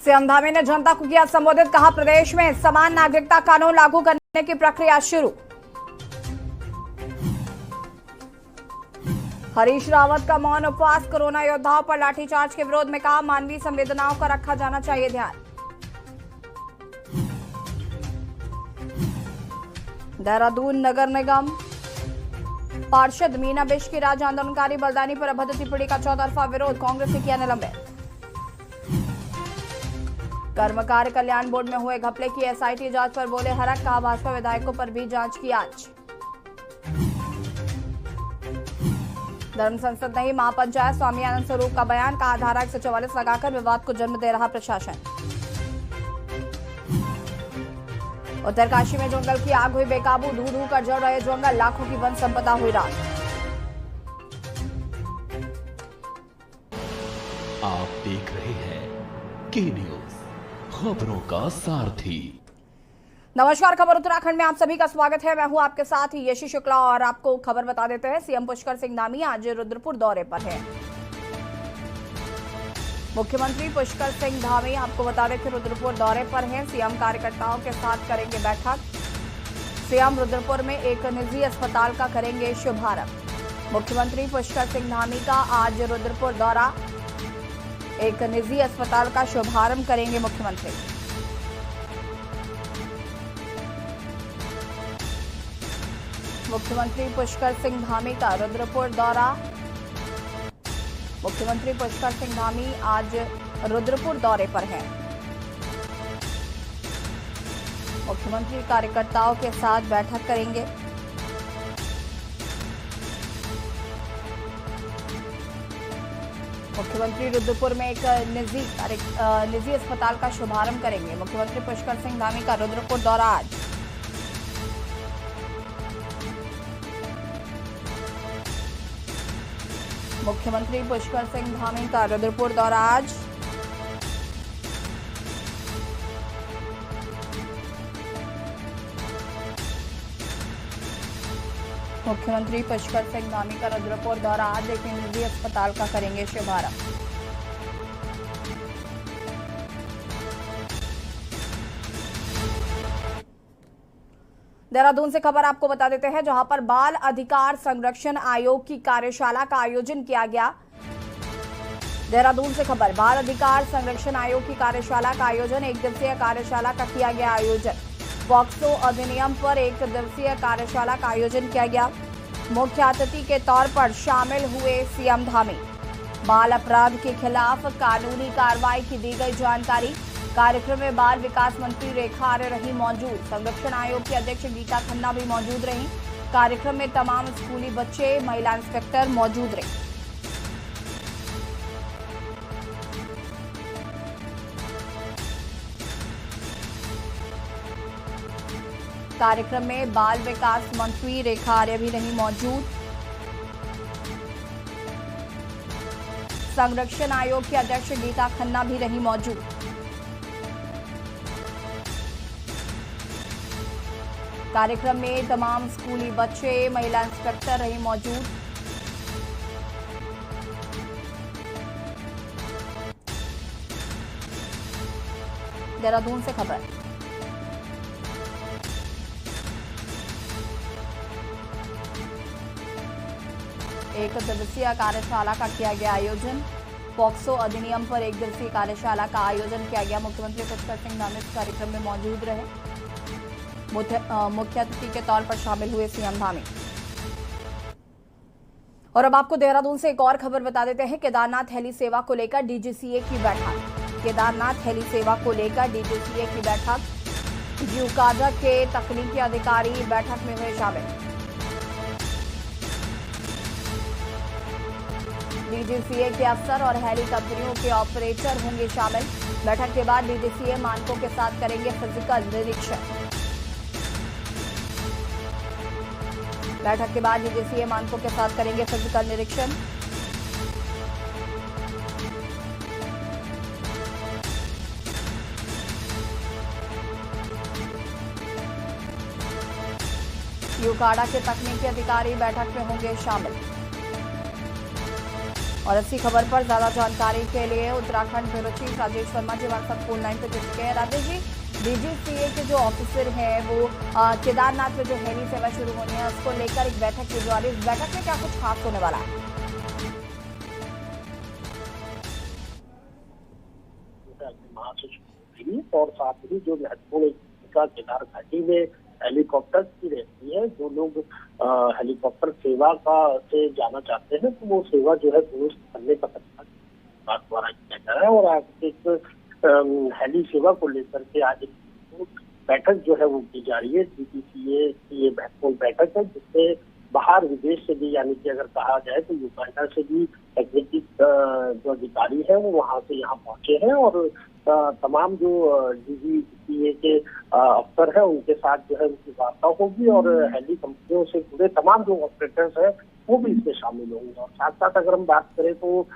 CM Dhami ने जनता को किया संबोधित, कहा प्रदेश में समान नागरिकता कानून लागू करने की प्रक्रिया शुरू। हरीश रावत का मौन उपवास, कोरोना योद्धाओं पर लाठीचार्ज के विरोध में कहा मानवीय संवेदनाओं का रखा जाना चाहिए ध्यान। देहरादून नगर निगम पार्षद मीना बिष्ट की राज्य आंदोलनकारी बलदानी पर अभद्र टिप्पणी का चौतरफा विरोध, कांग्रेस ने किया निलंबित। कर्मचारी कल्याण बोर्ड में हुए घपले की एसआईटी जांच पर बोले हरक, कहा भाजपा विधायकों पर भी जांच की आज। धर्म संसद नहीं महापंचायत, स्वामी आनंद स्वरूप का बयान, कहा धारा 144 लगाकर विवाद को जन्म दे रहा प्रशासन। उत्तरकाशी में जंगल की आग हुई बेकाबू, धू धू कर जल रहे जंगल, लाखों की वन संपदा हुई राख। आप देख रहे हैं के न्यूज, खबरों का सारथी। नमस्कार, खबर उत्तराखंड में आप सभी का स्वागत है। मैं हूं आपके साथ यशी शुक्ला और आपको खबर बता देते हैं। सीएम पुष्कर सिंह धामी आज रुद्रपुर दौरे पर हैं। मुख्यमंत्री पुष्कर सिंह धामी आपको बता दें कि रुद्रपुर दौरे पर हैं। सीएम कार्यकर्ताओं के साथ करेंगे बैठक। सीएम रुद्रपुर में एक निजी अस्पताल का करेंगे शुभारंभ। मुख्यमंत्री पुष्कर सिंह धामी का आज रुद्रपुर दौरा, एक निजी अस्पताल का शुभारंभ करेंगे मुख्यमंत्री। मुख्यमंत्री पुष्कर सिंह धामी का रुद्रपुर दौरा। मुख्यमंत्री पुष्कर सिंह धामी आज रुद्रपुर दौरे पर हैं। मुख्यमंत्री कार्यकर्ताओं के साथ बैठक करेंगे। मुख्यमंत्री रुद्रपुर में एक निजी अस्पताल का शुभारंभ करेंगे। मुख्यमंत्री पुष्कर सिंह धामी का रुद्रपुर दौरा आज। मुख्यमंत्री पुष्कर सिंह धामी का रुद्रपुर दौरा आज। मुख्यमंत्री पुष्कर सिंह धामी का रुद्रपुर दौरा आज, एक निजी अस्पताल का करेंगे शुभारंभ। देहरादून से खबर आपको बता देते हैं, जहां पर बाल अधिकार संरक्षण आयोग की कार्यशाला का आयोजन किया गया। देहरादून से खबर, बाल अधिकार संरक्षण आयोग की कार्यशाला का आयोजन, एक दिवसीय कार्यशाला का किया गया आयोजन। पॉक्सो अधिनियम पर एक दिवसीय कार्यशाला का आयोजन किया गया। मुख्य अतिथि के तौर पर शामिल हुए सीएम धामी। बाल अपराध के खिलाफ कानूनी कार्रवाई की दी गई जानकारी। कार्यक्रम में बाल विकास मंत्री रेखा आर्य रही मौजूद। संरक्षण आयोग की अध्यक्ष गीता खन्ना भी मौजूद रही। कार्यक्रम में तमाम स्कूली बच्चे, महिला इंस्पेक्टर मौजूद रहे। कार्यक्रम में बाल विकास मंत्री रेखा आर्य भी रही मौजूद। संरक्षण आयोग की अध्यक्ष गीता खन्ना भी रही मौजूद। कार्यक्रम में तमाम स्कूली बच्चे, महिला इंस्पेक्टर रही मौजूद। देहरादून से खबर। एक दिवसीय कार्यशाला का किया गया आयोजन। पॉक्सो अधिनियम पर एक दिवसीय कार्यशाला का आयोजन किया गया। मुख्यमंत्री पुष्कर सिंह धामी इस कार्यक्रम में मौजूद रहे। मुख्य अतिथि के तौर पर शामिल हुए सीएम धामी। और अब आपको देहरादून से एक और खबर बता देते हैं। केदारनाथ हेली सेवा को लेकर डीजीसीए की बैठक। केदारनाथ हेली सेवा को लेकर डीजीसीए की बैठक। यूकाडा के तकनीकी अधिकारी बैठक में हुए शामिल। डीजीसीए के अफसर और हेली कंपनियों के ऑपरेटर होंगे शामिल। बैठक के बाद डीजीसीए मानकों के साथ करेंगे फिजिकल निरीक्षण। बैठक के बाद डीजीसीए मानकों के साथ करेंगे फिजिकल निरीक्षण। यूकाडा के तकनीकी अधिकारी बैठक में होंगे शामिल। और इसी खबर पर ज्यादा जानकारी के लिए उत्तराखंड ब्यूरो चीफ राजेश वर्मा जी हमारे साथ फोन लाइन पे जुड़ चुके हैं। राजेश जी, डीजीसीए के जो ऑफिसर हैं वो केदारनाथ में जो हेली सेवा शुरू होनी है उसको लेकर एक बैठक की जा रही है। इस बैठक में क्या कुछ खास होने वाला है? और साथ ही जो महत्वपूर्ण केदार घाटी में हेलीकॉप्टर की रहती है, जो लोग हेलीकॉप्टर सेवा का से जाना चाहते हैं तो वो सेवा जो है दुरुस्त करने का सरकार द्वारा किया जा रहा है। और आज एक हेली सेवा को लेकर के आज एक बैठक जो है वो की जा रही है। डीजीसीए की ये महत्वपूर्ण बैठक है जिससे बाहर विदेश से भी, यानी कि अगर कहा जाए तो युगांडा से भी तकनीकी जो अधिकारी है वो वहां से यहाँ पहुंचे हैं और तमाम जो डीजीसीए के अफसर हैं उनके साथ जो है उनकी वार्ता होगी और हेली कंपनियों से जुड़े तमाम जो ऑपरेटर्स हैं वो भी इसमें शामिल होंगे। और साथ साथ अगर हम बात करें तो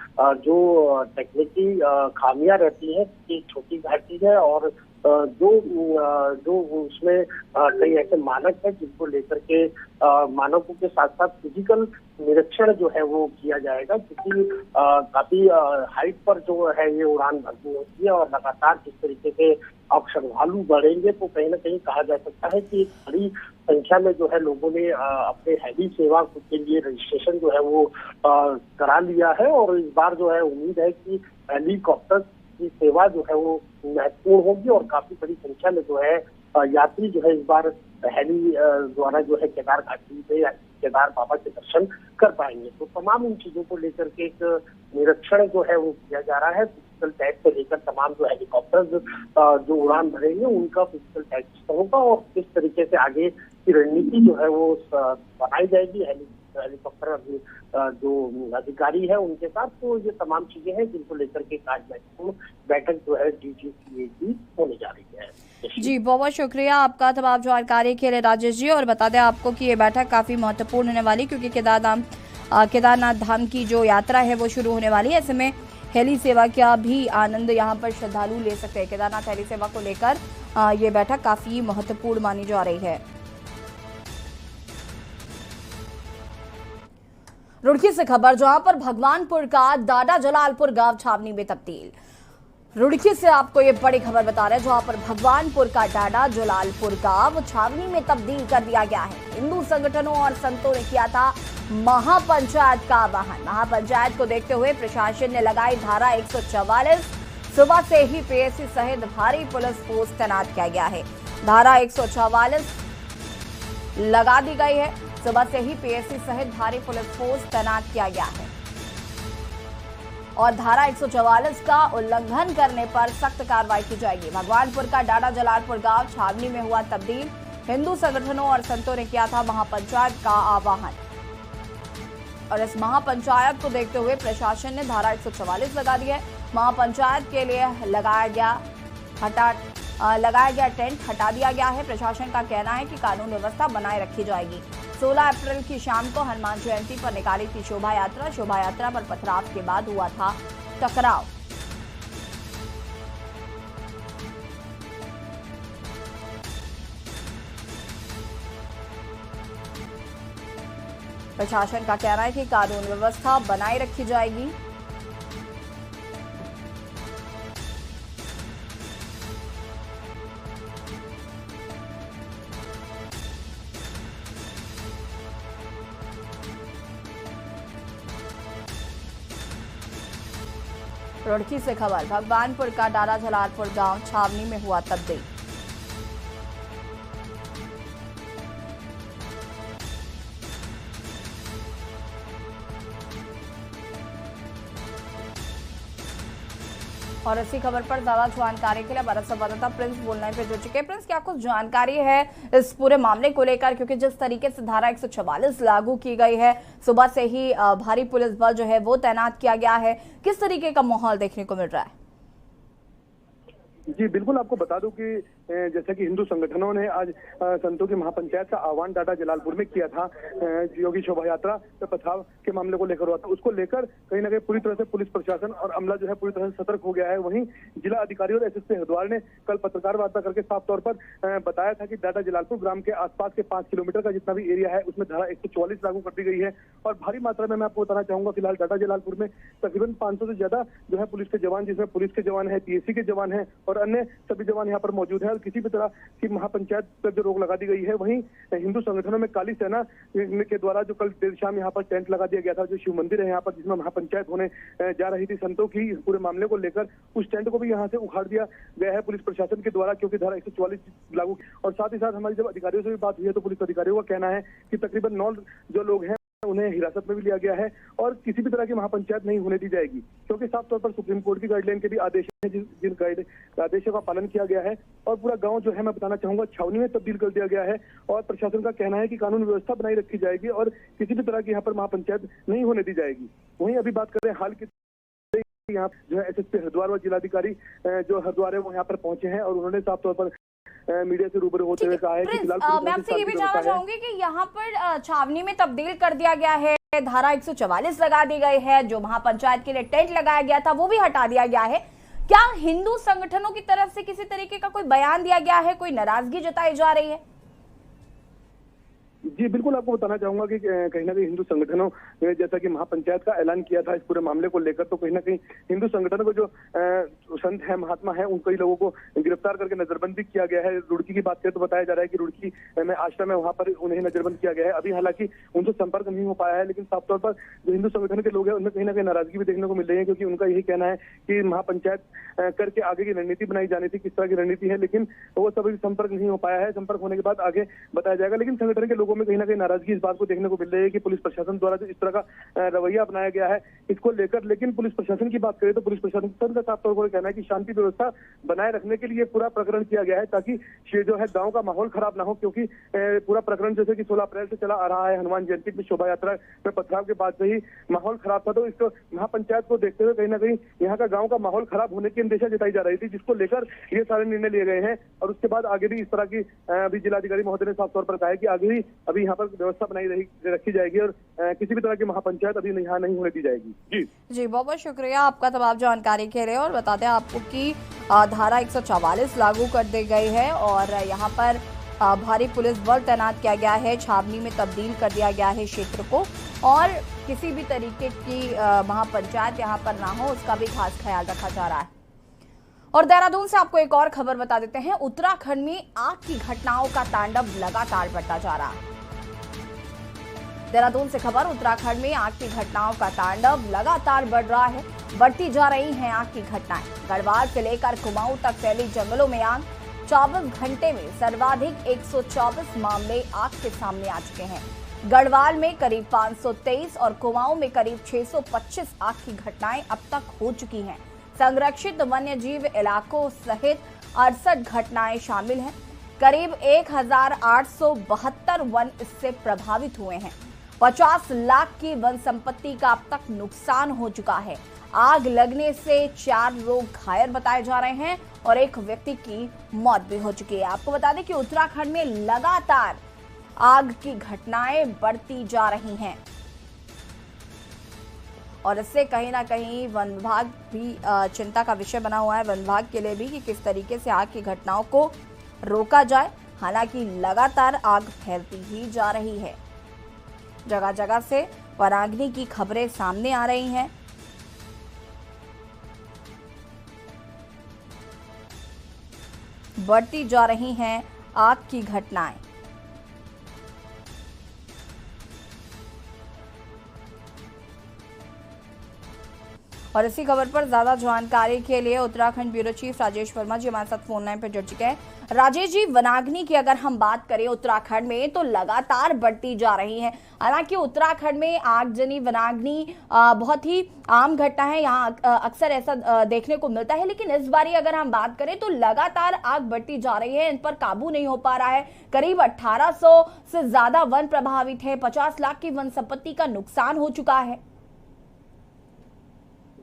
जो तकनीकी खामियां रहती हैं, एक छोटी घाटी है और जो उसमें कई ऐसे मानक है जिनको लेकर के मानकों के साथ साथ फिजिकल निरीक्षण जो है वो किया जाएगा, क्योंकि काफी हाइट पर जो है ये उड़ान भरनी होती है और लगातार जिस तरीके से अब श्रद्धालु बढ़ेंगे तो कहीं ना कहीं कहा जा सकता है कि एक बड़ी संख्या में जो है लोगों ने अपने हेली सेवा के लिए रजिस्ट्रेशन जो है वो करा लिया है। और इस बार जो है उम्मीद है कि हेलीकॉप्टर की सेवा जो है वो महत्वपूर्ण होगी और काफी बड़ी संख्या में जो है यात्री जो है इस बार हेली द्वारा जो है केदार घाटी पे केदार बाबा के दर्शन कर पाएंगे। तो तमाम इन चीजों को लेकर के एक निरीक्षण जो है वो किया जा रहा है। फिजिकल टेस्ट से लेकर तमाम जो हेलीकॉप्टर जो उड़ान भरेंगे उनका फिजिकल टेस्ट होगा और किस तरीके से आगे की रणनीति जो है वो बनाई जाएगी हेलीकॉप्टर जो अधिकारी है उनके साथ। तो ये तमाम चीजें हैं जिनको लेकर के आज महत्वपूर्ण बैठक जो है डीजीसीए की होने जा रही है। जी, बहुत बहुत शुक्रिया आपका तमाम जानकारी के लिए राजेश जी। और बता दें आपको कि ये बैठक काफी महत्वपूर्ण होने वाली, क्योंकि केदारनाथ धाम की जो यात्रा है वो शुरू होने वाली है। ऐसे में हेली सेवा का भी आनंद यहाँ पर श्रद्धालु ले सकते हैं। केदारनाथ हेली सेवा को लेकर ये बैठक काफी महत्वपूर्ण मानी जा रही है। रुड़की से खबर, जहां पर भगवानपुर का डाडा जलालपुर गांव छावनी में तब्दील। रुड़की से आपको ये बड़ी खबर बता रहे हैं, जहां पर भगवानपुर का डाडा जलालपुर गांव छावनी में तब्दील कर दिया गया है। हिंदू संगठनों और संतों ने किया था महापंचायत का आह्वान। महापंचायत को देखते हुए प्रशासन ने लगाई धारा 144। सुबह से ही पीएसी सहित भारी पुलिस फोर्स तैनात किया गया है। धारा 144 लगा दी गई है। सुबह से ही पीएसी सहित भारी पुलिस फोर्स तैनात किया गया है और धारा 144 का उल्लंघन करने पर सख्त कार्रवाई की जाएगी। भगवानपुर का डाडा जलालपुर गांव छावनी में हुआ तब्दील। हिंदू संगठनों और संतों ने किया था महापंचायत का आह्वान और इस महापंचायत को देखते हुए प्रशासन ने धारा 144 लगा दी है। महापंचायत के लिए लगाया गया टेंट हटा दिया गया है। प्रशासन का कहना है कि कानून व्यवस्था बनाए रखी जाएगी। 16 अप्रैल की शाम को हनुमान जयंती पर निकाली थी शोभा यात्रा पर पथराव के बाद हुआ था टकराव। प्रशासन का कहना है कि कानून व्यवस्था बनाए रखी जाएगी। रुड़की से खबर, भगवानपुर का डाडा जलालपुर गांव छावनी में हुआ तब्दील। और इसी खबर पर ज्यादा जानकारी के लिए हमारा संवाददाता प्रिंस बोलने पे जुड़ चुके हैं। प्रिंस, क्या कुछ जानकारी है इस पूरे मामले को लेकर, क्योंकि जिस तरीके से धारा 144 लागू की गई है, सुबह से ही भारी पुलिस बल जो है वो तैनात किया गया है, किस तरीके का माहौल देखने को मिल रहा है? जी बिल्कुल, आपको बता दूं कि जैसा कि हिंदू संगठनों ने आज संतों की महापंचायत का आह्वान डाटा जलालपुर में किया था, योगी शोभा यात्रा पे पथराव के मामले को लेकर हुआ था, उसको लेकर कहीं ना कहीं पूरी तरह से पुलिस प्रशासन और अमला जो है पूरी तरह से सतर्क हो गया है। वहीं जिला अधिकारी और एसएसपी हरिद्वार ने कल पत्रकार वार्ता करके साफ तौर पर बताया था कि डाटा जलालपुर ग्राम के आसपास के 5 किलोमीटर का जितना भी एरिया है उसमें धारा 144 लागू कर दी गई है। और भारी मात्रा में मैं आपको बताना चाहूंगा, फिलहाल डाटा जलालपुर में तकरीबन 500 से ज्यादा जो है पुलिस के जवान, जिसमें पुलिस के जवान है, पीएससी के जवान है और अन्य सभी जवान यहाँ पर मौजूद है। और किसी भी तरह की महापंचायत पर जो रोक लगा दी गई है। वहीं हिंदू संगठनों में काली सेना के द्वारा जो कल देर शाम यहाँ पर टेंट लगा दिया गया था, जो शिव मंदिर है यहाँ पर जिसमें महापंचायत होने जा रही थी संतों की, पूरे मामले को लेकर उस टेंट को भी यहाँ से उखाड़ दिया गया है पुलिस प्रशासन के द्वारा, क्योंकि धारा 144 लागू। और साथ ही साथ हमारी जब अधिकारियों से भी बात हुई है तो पुलिस अधिकारियों का कहना है कि तकरीबन 9 जो लोग हैं उन्हें हिरासत में भी लिया गया है और किसी भी तरह की महापंचायत नहीं होने दी जाएगी, क्योंकि साफ तौर पर सुप्रीम कोर्ट की गाइडलाइन के भी आदेश हैं, जिन आदेशों का पालन किया गया है। और पूरा गांव जो है मैं बताना चाहूंगा छावनी में तब्दील कर दिया गया है और प्रशासन का कहना है कि कानून व्यवस्था बनाई रखी जाएगी और किसी भी तरह की यहाँ पर महापंचायत नहीं होने दी जाएगी। वहीं अभी बात करें हाल की, यहाँ जो है एसएसपी हरिद्वार और जिलाधिकारी जो हरिद्वार है वो यहाँ पर पहुंचे हैं और उन्होंने साफ तौर पर मीडिया से रूबरू होते हुए कहा है कि फिलहाल मैं आपसे ये भी जानना चाहूंगी कि यहाँ पर छावनी में तब्दील कर दिया गया है, धारा 144 लगा दी गई है, जो महापंचायत के लिए टेंट लगाया गया था वो भी हटा दिया गया है। क्या हिंदू संगठनों की तरफ से किसी तरीके का कोई बयान दिया गया है, कोई नाराजगी जताई जा रही है? जी बिल्कुल, आपको बताना चाहूंगा कि कहीं ना कहीं हिंदू संगठनों ने जैसा कि महापंचायत का ऐलान किया था इस पूरे मामले को लेकर, तो कहीं ना कहीं हिंदू संगठनों को जो संत है, महात्मा है, उन कई लोगों को गिरफ्तार करके नजरबंद भी किया गया है। रुड़की की बात करें तो बताया जा रहा है कि रुड़की में आश्रम है, वहां पर उन्हें नजरबंद किया गया है। अभी हालांकि उनसे संपर्क नहीं हो पाया है, लेकिन साफ तौर पर जो हिंदू संगठन के लोग हैं उनमें कहीं ना कहीं नाराजगी भी देखने को मिल रही है, क्योंकि उनका यही कहना है कि महापंचायत करके आगे की रणनीति बनाई जानी थी, किस तरह की रणनीति है, लेकिन वो सभी संपर्क नहीं हो पाया है। संपर्क होने के बाद आगे बताया जाएगा। लेकिन संगठन के लोगों में कहीं ना कहीं नाराजगी इस बात को देखने को मिल रही है कि पुलिस प्रशासन द्वारा जो इस तरह का रवैया अपनाया गया है इसको लेकर। लेकिन पुलिस प्रशासन की बात करें तो पुलिस प्रशासन का साफ तौर पर कहना है कि शांति व्यवस्था बनाए रखने के लिए पूरा प्रकरण किया गया है, ताकि जो है गांव का माहौल खराब ना हो, क्योंकि पूरा प्रकरण जैसे कि 16 अप्रैल से चला आ रहा है, हनुमान जयंती में शोभा यात्रा में पथराव के बाद से ही माहौल खराब था। तो इस महापंचायत को देखते हुए कहीं ना कहीं यहाँ का गाँव का माहौल खराब होने की अंदेशा जताई जा रही थी, जिसको लेकर ये सारे निर्णय लिए गए हैं। और उसके बाद आगे भी इस तरह की अभी जिलाधिकारी महोदय ने साफ तौर पर कहा है कि आगे भी अभी यहाँ पर व्यवस्था बनाई रखी जाएगी और किसी भी तरह की महापंचायत अभी यहाँ नहीं होने दी जाएगी। जी बहुत बहुत शुक्रिया आपका तमाम जानकारी के लिए। और बता दें आपको कि धारा 144 लागू कर दी गई है और यहाँ पर भारी पुलिस बल तैनात किया गया है, छावनी में तब्दील कर दिया गया है क्षेत्र को और किसी भी तरीके की महापंचायत यहाँ पर ना हो उसका भी खास ख्याल रखा जा रहा है। और देहरादून से आपको एक और खबर बता देते हैं, उत्तराखंड में आग की घटनाओं का तांडव लगातार बढ़ता जा रहा है। देहरादून से खबर, उत्तराखंड में आग की घटनाओं का तांडव लगातार बढ़ रहा है, बढ़ती जा रही हैं आग की घटनाएं। गढ़वाल से लेकर कुमाऊं तक फैली जंगलों में आग, 24 घंटे में सर्वाधिक 124 मामले आग के सामने आ चुके हैं। गढ़वाल में करीब 523 और कुमाऊं में करीब 625 आग की घटनाएं अब तक हो चुकी हैं। संरक्षित वन्यजीव इलाकों सहित 68 घटनाएं शामिल हैं। करीब 1872 वन इससे प्रभावित हुए हैं। 50 लाख की वन संपत्ति का अब तक नुकसान हो चुका है। आग लगने से 4 लोग घायल बताए जा रहे हैं और एक व्यक्ति की मौत भी हो चुकी है। आपको बता दें कि उत्तराखंड में लगातार आग की घटनाएं बढ़ती जा रही हैं और इससे कहीं ना कहीं वन विभाग भी चिंता का विषय बना हुआ है, वन विभाग के लिए भी, कि किस तरीके से आग की घटनाओं को रोका जाए। हालांकि लगातार आग फैलती ही जा रही है, जगह जगह से वनाग्नि की खबरें सामने आ रही हैं। बढ़ती जा रही हैं आग की घटनाएं। और इसी खबर पर ज्यादा जानकारी के लिए उत्तराखंड ब्यूरो चीफ राजेश वर्मा जी हमारे साथ फोन लाइन पर जुड़ चुके हैं। राजेश जी, वनाग्नि की अगर हम बात करें उत्तराखंड में तो लगातार बढ़ती जा रही है। हालांकि उत्तराखंड में आगजनी वनाग्नि बहुत ही आम घटना है, यहाँ अक्सर ऐसा देखने को मिलता है, लेकिन इस बारी अगर हम बात करें तो लगातार आग बढ़ती जा रही है, इन पर काबू नहीं हो पा रहा है। करीब 1800 से ज्यादा वन प्रभावित है, 50 लाख की वन संपत्ति का नुकसान हो चुका है।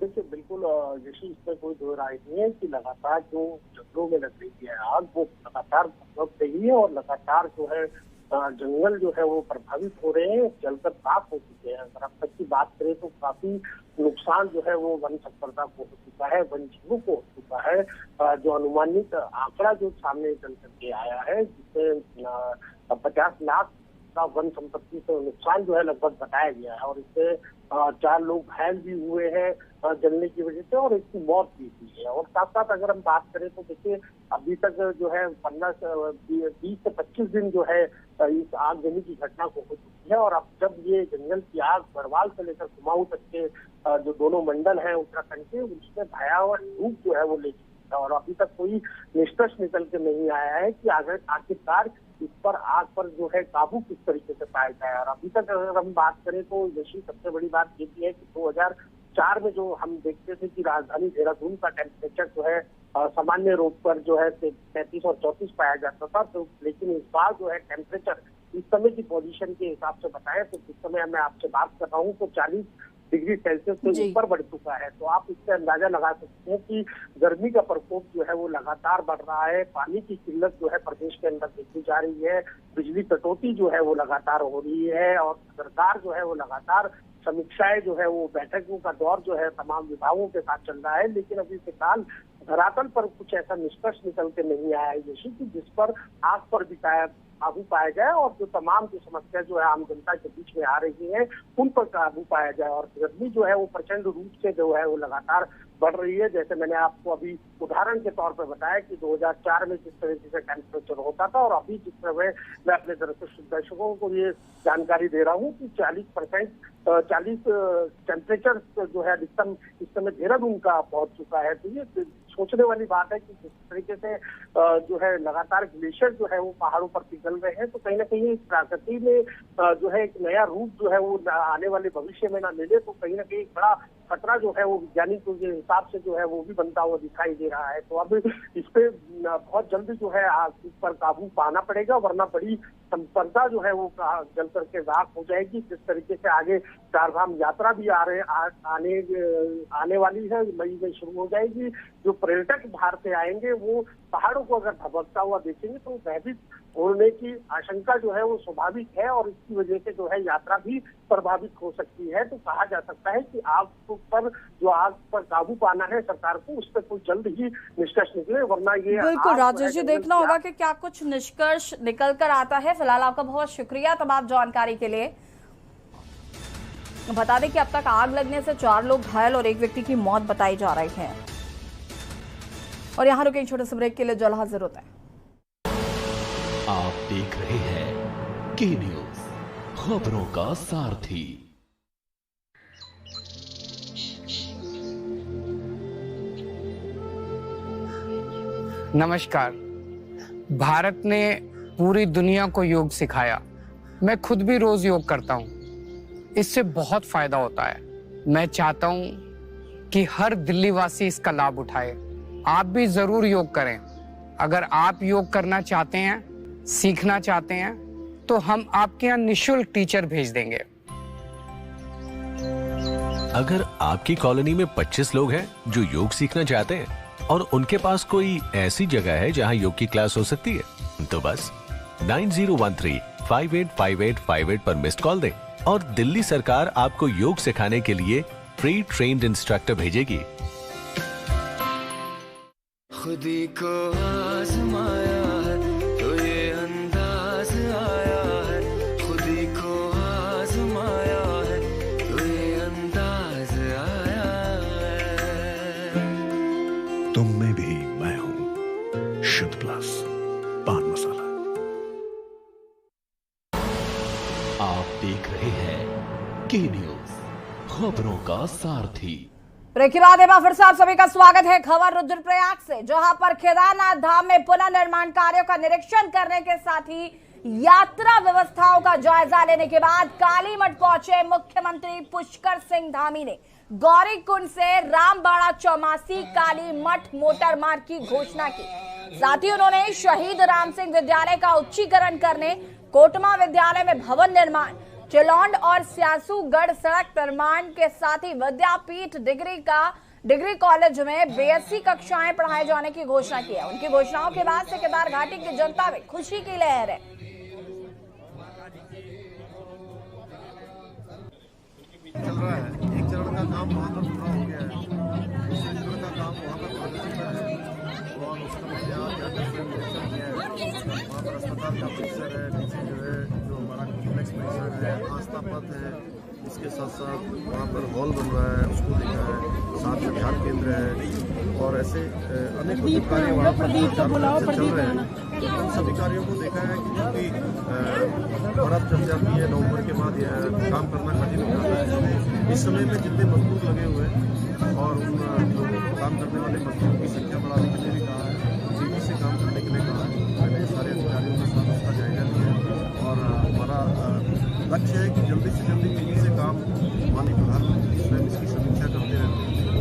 देखिए बिल्कुल जैसे इसमें कोई दो राय नहीं है कि लगातार जो जंगलों में लग रही है आग वो लगातार भड़क रही है और लगातार जो है जंगल जो है वो प्रभावित हो रहे हैं, जलकर साफ हो चुके हैं। अगर अब तक की बात करें तो काफी नुकसान जो है वो वन संपदा को हो चुका है, वन जीवों को हो चुका है। जो अनुमानित आंकड़ा जो सामने चल करके आया है जिससे 50 लाख का वन संपत्ति से नुकसान जो है लगभग बताया गया है और इससे 4 लोग घायल भी हुए हैं जलने की वजह से और इसकी मौत भी हुई है। और साथ साथ अगर हम बात करें तो देखिए अभी तक जो है 20 से 25 दिन जो है इस आगजनी की घटना को हो चुकी है और अब जब ये जंगल की आग गढ़वाल से लेकर कुमाऊं तक के जो दोनों मंडल हैं उत्तराखंड के, उसमें भयावह रूप जो है वो ले चुकी है और अभी तक कोई निष्कर्ष निकल के नहीं आया है कि आखिरकार इस पर आग पर जो है काबू किस तरीके से पाया जाए। और अभी तक अगर हम बात करें तो यही सबसे बड़ी बात ये भी है कि 2004 में जो हम देखते थे कि राजधानी देहरादून का टेम्परेचर जो है सामान्य रूप पर जो है 33 और 34 पाया जाता था, तो लेकिन इस बार जो है टेम्परेचर इस समय की पोजीशन के हिसाब से बताया तो इस समय मैं आपसे बात कर रहा हूँ तो 40 डिग्री सेल्सियस से ऊपर बढ़ चुका है। तो आप इससे अंदाजा लगा सकते हैं कि गर्मी का प्रकोप जो है वो लगातार बढ़ रहा है। पानी की किल्लत जो है प्रदेश के अंदर देखी जा रही है, बिजली कटौती जो है वो लगातार हो रही है और सरकार जो है वो लगातार समीक्षाएं जो है वो बैठकों का दौर जो है तमाम विभागों के साथ चल रहा है, लेकिन अभी फिलहाल धरातल पर कुछ ऐसा निष्कर्ष निकल के नहीं आया है जैसे कि जिस पर आग पर भी काबू पाया जाए और जो तमाम जो समस्या जो है आम जनता के बीच में आ रही है उन पर काबू पाया जाए। और गर्मी जो है वो प्रचंड रूप से जो है वो लगातार बढ़ रही है। जैसे मैंने आपको अभी उदाहरण के तौर पर बताया कि 2004 में जिस तरीके से टेम्परेचर होता था और अभी जिस समय मैं अपने दर्शकों को ये जानकारी दे रहा हूँ कि 40 टेम्परेचर जो है अधिकतम इस समय देहरादून का पहुंच चुका है। तो ये सोचने वाली बात है कि जिस तरीके से जो है लगातार ग्लेशियर जो है वो पहाड़ों पर पिघल रहे हैं तो कहीं ना कहीं इस प्रकृति में जो है एक नया रूप जो है वो आने वाले भविष्य में ना मिले तो कहीं ना कहीं बड़ा खतरा जो है वो वैज्ञानिकों के हिसाब से जो है वो भी बनता हुआ दिखाई दे रहा है। तो अब इस पे बहुत जल्दी जो है इस पर काबू पाना पड़ेगा वरना बड़ी संपदा जो है वो जल करके राख हो जाएगी। जिस तरीके से आगे चारधाम यात्रा भी आने वाली है, मई में शुरू हो जाएगी। जो पर्यटक बाहर से आएंगे वो पहाड़ों को अगर धबकता हुआ देखेंगे तो भयभीत होने की आशंका जो है वो स्वाभाविक है और इसकी वजह से जो है यात्रा भी प्रभावित हो सकती है। तो कहा जा सकता है कि आग पर काबू पाना है सरकार को, उस पर कोई जल्द ही निष्कर्ष निकले वरना ये बिल्कुल राजेश जी देखना होगा कि क्या कुछ निष्कर्ष निकल कर आता है। फिलहाल आपका बहुत शुक्रिया तमाम जानकारी के लिए। बता दें कि अब तक आग लगने से 4 लोग घायल और 1 व्यक्ति की मौत बताई जा रही है। और यहाँ रुके छोटे से ब्रेक के लिए जल्द हाजिर होता है। आप देख रहे हैं के न्यूज, खबरों का सारथी। नमस्कार। भारत ने पूरी दुनिया को योग सिखाया। मैं खुद भी रोज योग करता हूँ, इससे बहुत फायदा होता है। मैं चाहता हूँ कि हर दिल्ली वासी इसका लाभ उठाए। आप भी जरूर योग करें। अगर आप योग करना चाहते हैं, सीखना चाहते हैं तो हम आपके यहाँ निःशुल्क टीचर भेज देंगे। अगर आपकी कॉलोनी में 25 लोग हैं जो योग सीखना चाहते हैं और उनके पास कोई ऐसी जगह है जहां योग की क्लास हो सकती है, तो बस 9013585858 पर मिस्ड कॉल दें और दिल्ली सरकार आपको योग सिखाने के लिए प्री ट्रेन्ड इंस्ट्रक्टर भेजेगी। खुदी को आजमाया है तो ये अंदाज आया है, खुदी को आजमाया है तो ये अंदाज आया है। तुम में भी मैं हूं, शुद्ध प्लस पान मसाला। आप देख रहे हैं के न्यूज, खबरों का सारथी। ब्रेक के बाद एक बार फिर से आप सभी का स्वागत है। खबर रुद्रप्रयाग से, जहां पर केदारनाथ धाम में पुनर्निर्माण कार्यों का निरीक्षण करने के साथ ही यात्रा व्यवस्थाओं का जायजा लेने के बाद कालीमठ पहुंचे मुख्यमंत्री पुष्कर सिंह धामी ने गौरीकुंड से रामबाड़ा चौमासी कालीमठ मोटर मार्ग की घोषणा की। साथ ही उन्होंने शहीद राम सिंह विद्यालय का उच्चीकरण करने, कोटमा विद्यालय में भवन निर्माण, चिलौंड और स्यासुगढ़ सड़क निर्माण के साथ ही विद्यापीठ डिग्री कॉलेज में बीएससी कक्षाएं पढ़ाए जाने की घोषणा की है। उनकी घोषणाओं के बाद से केदार घाटी की जनता में खुशी की लहर है। चल रहा है, एक चरण का काम वहाँ पर पूरा हो गया है, दूसरे चरण का काम वहाँ पर प्रगति पर है और उसका वहाँ पर अस्पताल का परिसर है, नीचे जो है जो हमारा कॉम्प्लेक्स परिसर है, आस्था पथ है, इसके साथ साथ वहाँ पर हॉल बन रहा है, उसको देखा है, साथ में ध्यान केंद्र है और ऐसे अनेक कार्य वहाँ पर चल रहे हैं। उन सभी कार्यों को देखा है कि क्योंकि बर्फ जम जाती है नवंबर के बाद काम करना कठिन हो जाता है। इस समय में जितने मजदूर लगे हुए हैं और उन काम करने वाले मजदूरों की संख्या बढ़ाने के लिए भी कहा है, तेजी से काम करने के लिए कहा है। मैंने सारे अधिकारियों के साथ उसका जायजा लिया और हमारा लक्ष्य है कि जल्दी से जल्दी तेजी से काम माननीय प्रधानमंत्री स्वयं इसकी समीक्षा करते रहते हैं।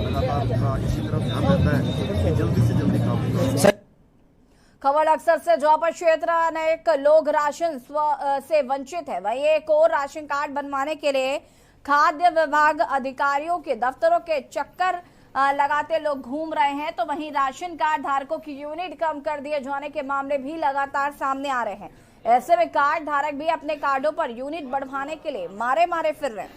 लगातार उनका इसी तरफ ध्यान रहता है कि जल्दी से जल्दी काम हो। खबर अक्सर से जौपर क्षेत्र अनेक लोग राशन से वंचित है। वहीं एक और राशन कार्ड बनवाने के लिए खाद्य विभाग अधिकारियों के दफ्तरों के चक्कर लगाते लोग घूम रहे हैं, तो वहीं राशन कार्ड धारकों की यूनिट कम कर दिए जाने के मामले भी लगातार सामने आ रहे हैं। ऐसे में कार्ड धारक भी अपने कार्डों पर यूनिट बढ़वाने के लिए मारे फिर रहे हैं।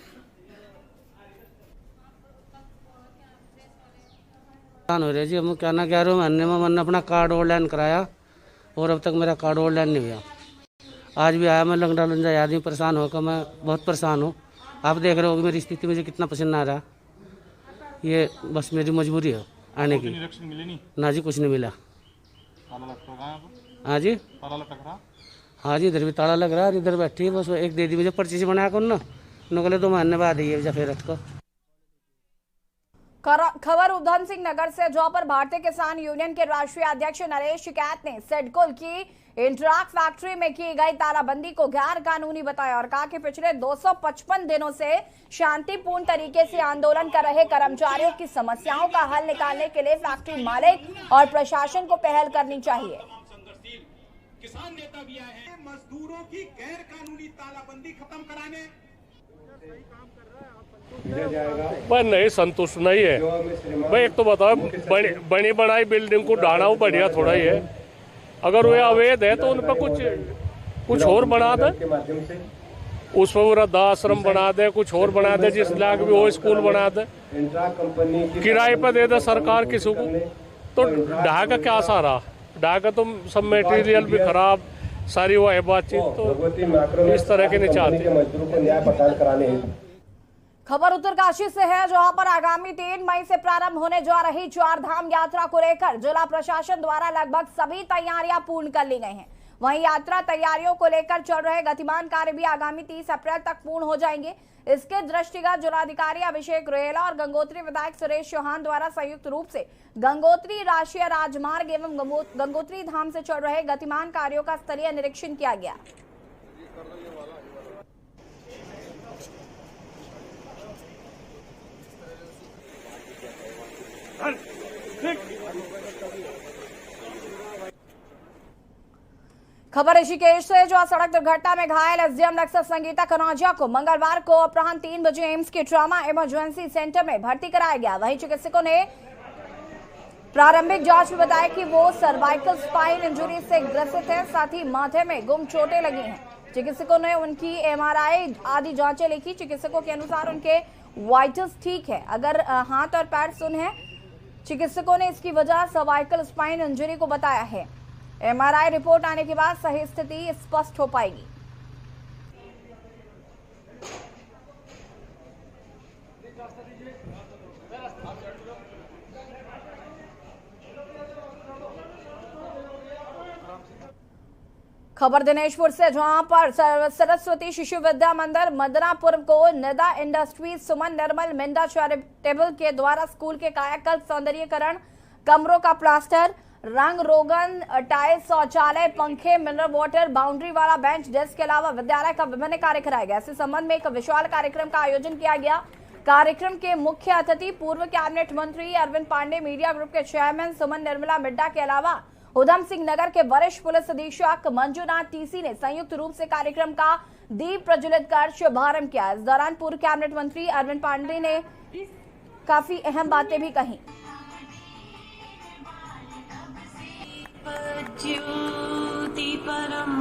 हो रही जी, हम क्या ना 11वें महीने में मैंने अपना कार्ड ऑनलाइन कराया और अब तक मेरा कार्ड ऑनलाइन नहीं हुआ। आज भी आया, मैं लंगड़ा लंजा आदमी परेशान होकर मैं बहुत परेशान हूँ। आप देख रहे हो मेरी स्थिति, मुझे कितना पसीना आ रहा। ये बस मेरी मजबूरी है आने की। मिले नहीं? ना जी, कुछ नहीं मिला। हाँ जी, हाँ जी, इधर भी ताला लग रहा है, इधर बैठी है बस। एक दे दी मुझे पर्ची से बनाया कौन ना, निकले 2 महीने बाद ही फिर को। खबर उधम सिंह नगर से, जहां पर भारतीय किसान यूनियन के राष्ट्रीय अध्यक्ष नरेश टिकैत ने सिडकुल की इंट्राक फैक्ट्री में की गई तालाबंदी को गैर कानूनी बताया और कहा कि पिछले 255 दिनों से शांतिपूर्ण तरीके से आंदोलन कर रहे कर्मचारियों की समस्याओं का हल निकालने के लिए फैक्ट्री मालिक और प्रशासन को पहल करनी चाहिए। किसान नेता भी आए हैं, मजदूरों की गैर कानूनी तालाबंदी खत्म कराने भाई नहीं, संतुष्ट नहीं है भाई। एक तो बताओ, बनी बनाई बिल्डिंग को ढाना बढ़िया थोड़ा ही है। अगर वे अवैध है तो उन पर कुछ और बना दे, उस पर वृद्धाश्रम बना दे, कुछ और बना दे, जिस लायक भी वो स्कूल बना दे, किराए पर दे दे सरकार किसी को। तो ढहा का क्या सहारा, ढहा का तो सब मटेरियल भी खराब, सारी वो है बातचीत, तो इस तरह के नहीं चाहते। खबर उत्तरकाशी से है, जहां पर आगामी 3 मई से प्रारंभ होने जा रही 4 धाम यात्रा को लेकर जिला प्रशासन द्वारा लगभग सभी तैयारियां पूर्ण कर ली गई हैं। वहीं यात्रा तैयारियों को लेकर चल रहे गतिमान कार्य भी आगामी 30 अप्रैल तक पूर्ण हो जाएंगे। इसके दृष्टिगत जिलाधिकारी अभिषेक रोहेला और गंगोत्री विधायक सुरेश चौहान द्वारा संयुक्त रूप से गंगोत्री राष्ट्रीय राजमार्ग एवं गंगोत्री धाम से चल रहे गतिमान कार्यों का स्थलीय निरीक्षण किया गया। खबर ऋषिकेश से, जो सड़क दुर्घटना में घायल एसडीएम नक्सल संगीता कनौजिया को मंगलवार को अपराह्न 3 बजे एम्स के ट्रॉमा इमरजेंसी सेंटर में भर्ती कराया गया। वहीं चिकित्सकों ने प्रारंभिक जांच में बताया कि वो सर्वाइकल स्पाइन इंजरी से ग्रसित है, साथ ही माथे में गुम चोटें लगी हैं। चिकित्सकों ने उनकी एमआरआई आदि जांचें लिखी। चिकित्सकों के अनुसार उनके वाइटल्स ठीक है, अगर हाथ और पैर सुन है। चिकित्सकों ने इसकी वजह सर्वाइकल स्पाइन इंजरी को बताया है। एमआरआई रिपोर्ट आने के बाद सही स्थिति स्पष्ट हो पाएगी। खबर दिनेशपुर से, जहां पर सरस्वती शिशु विद्या मंदिर मदनापुर को निदा इंडस्ट्रीज सुमन निर्मल मिंडा चैरिटेबल के द्वारा स्कूल के कायाकल्प सौंदर्यीकरण, कमरों का प्लास्टर, रंग रोगन, टाइल्स, शौचालय, पंखे, मिनरल वाटर, बाउंड्री वाला बेंच डेस्क के अलावा विद्यालय का विभिन्न कार्य कराया गया। इस संबंध में एक विशाल कार्यक्रम का आयोजन किया गया। कार्यक्रम के मुख्य अतिथि पूर्व कैबिनेट मंत्री अरविंद पांडे, मीडिया ग्रुप के चेयरमैन सुमन निर्मला मिड्डा के अलावा उधम सिंह नगर के वरिष्ठ पुलिस अधीक्षक मंजूनाथ टीसी ने संयुक्त रूप से कार्यक्रम का दीप प्रज्वलित कर शुभारंभ किया। इस दौरान पूर्व कैबिनेट मंत्री अरविंद पांडे ने काफी अहम बातें भी कही। ज्योति परम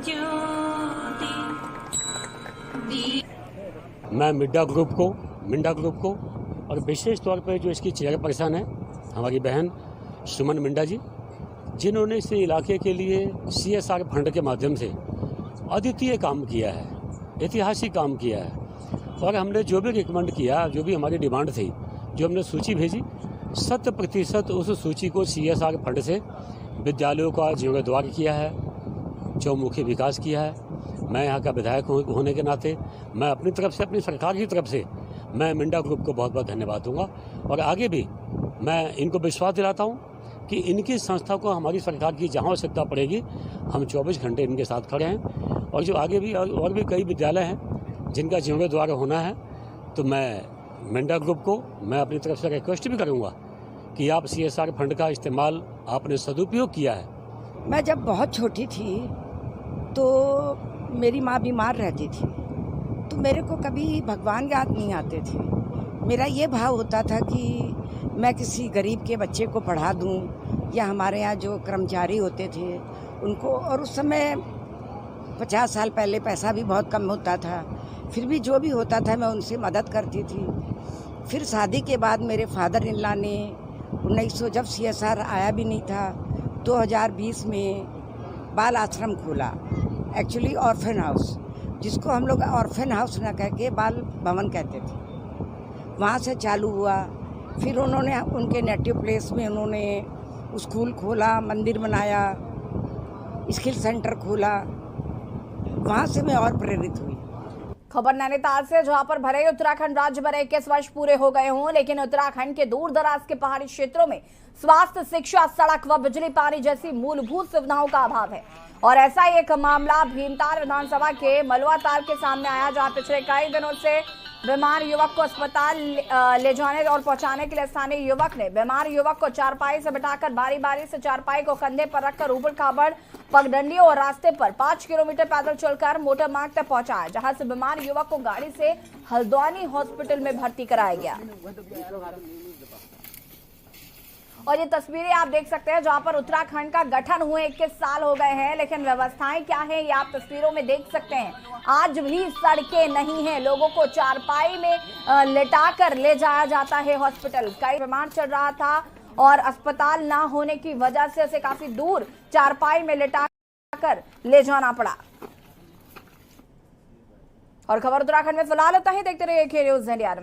ज्योति। मैं मिंडा ग्रुप को और विशेष तौर पर जो इसकी चेयरपर्सन है हमारी बहन सुमन मिंडा जी, जिन्होंने इस इलाके के लिए CSR फंड के माध्यम से अद्वितीय काम किया है, ऐतिहासिक काम किया है। और हमने जो भी रिकमेंड किया, जो भी हमारी डिमांड थी, जो हमने सूची भेजी, 100% उस सूची को CSR फंड से विद्यालयों का जीर्णोद्धार किया है, चौमुखी विकास किया है। मैं यहाँ का विधायक होने के नाते मैं अपनी तरफ से, अपनी सरकार की तरफ से मैं मिंडा ग्रुप को बहुत बहुत धन्यवाद दूंगा। और आगे भी मैं इनको विश्वास दिलाता हूँ कि इनकी संस्था को हमारी सरकार की जहाँ आवश्यकता पड़ेगी हम 24 घंटे इनके साथ खड़े हैं। और जो आगे भी और भी कई विद्यालय हैं जिनका जीर्णोद्धार होना है, तो मैं मिंडा ग्रुप को मैं अपनी तरफ से रिक्वेस्ट भी करूँगा कि आप CSR फंड का इस्तेमाल आपने सदुपयोग किया है। मैं जब बहुत छोटी थी तो मेरी माँ बीमार रहती थी, तो मेरे को कभी भगवान याद नहीं आते थे। मेरा ये भाव होता था कि मैं किसी गरीब के बच्चे को पढ़ा दूं, या हमारे यहाँ जो कर्मचारी होते थे उनको, और उस समय 50 साल पहले पैसा भी बहुत कम होता था, फिर भी जो भी होता था मैं उनसे मदद करती थी। फिर शादी के बाद मेरे फादर इन लॉ ने 1900 जब CSR आया भी नहीं था, 2020 में बाल आश्रम खोला, एक्चुअली ऑर्फन हाउस, जिसको हम लोग ऑर्फन हाउस ना कह के बाल भवन कहते थे। वहाँ से चालू हुआ। फिर उन्होंने उनके नेटिव प्लेस में उन्होंने स्कूल खोला, मंदिर बनाया, स्किल सेंटर खोला। वहाँ से मैं और प्रेरित हुई। खबर नैनीताल से, जहां पर भले ही उत्तराखंड राज्य भर 21 वर्ष पूरे हो गए हों, लेकिन उत्तराखंड के दूर दराज के पहाड़ी क्षेत्रों में स्वास्थ्य, शिक्षा, सड़क व बिजली पानी जैसी मूलभूत सुविधाओं का अभाव है। और ऐसा ही एक मामला भीमताल विधानसभा के मलुआताल के सामने आया, जहां पिछले कई दिनों से बीमार युवक को अस्पताल ले जाने और पहुंचाने के लिए स्थानीय युवक ने बीमार युवक को चारपाई से बिठाकर बारी बारी से चारपाई को कंधे पर रखकर ऊबड़ खाबड़ पगडंडियों और रास्ते पर 5 किलोमीटर पैदल चलकर मोटर मार्ग तक पहुंचाया, जहां से बीमार युवक को गाड़ी से हल्द्वानी हॉस्पिटल में भर्ती कराया गया। और ये तस्वीरें आप देख सकते हैं, जहां पर उत्तराखंड का गठन हुए 21 साल हो गए हैं, लेकिन व्यवस्थाएं क्या हैं ये आप तस्वीरों में देख सकते हैं। आज भी सड़कें नहीं हैं, लोगों को चारपाई में लेटाकर ले जाया जाता है हॉस्पिटल। कई बीमार चल रहा था और अस्पताल ना होने की वजह से उसे काफी दूर चारपाई में लेटाकर ले जाना पड़ा। और खबर उत्तराखंड में फिलहाल उतना ही। देखते रहिए के न्यूज़ इंडिया।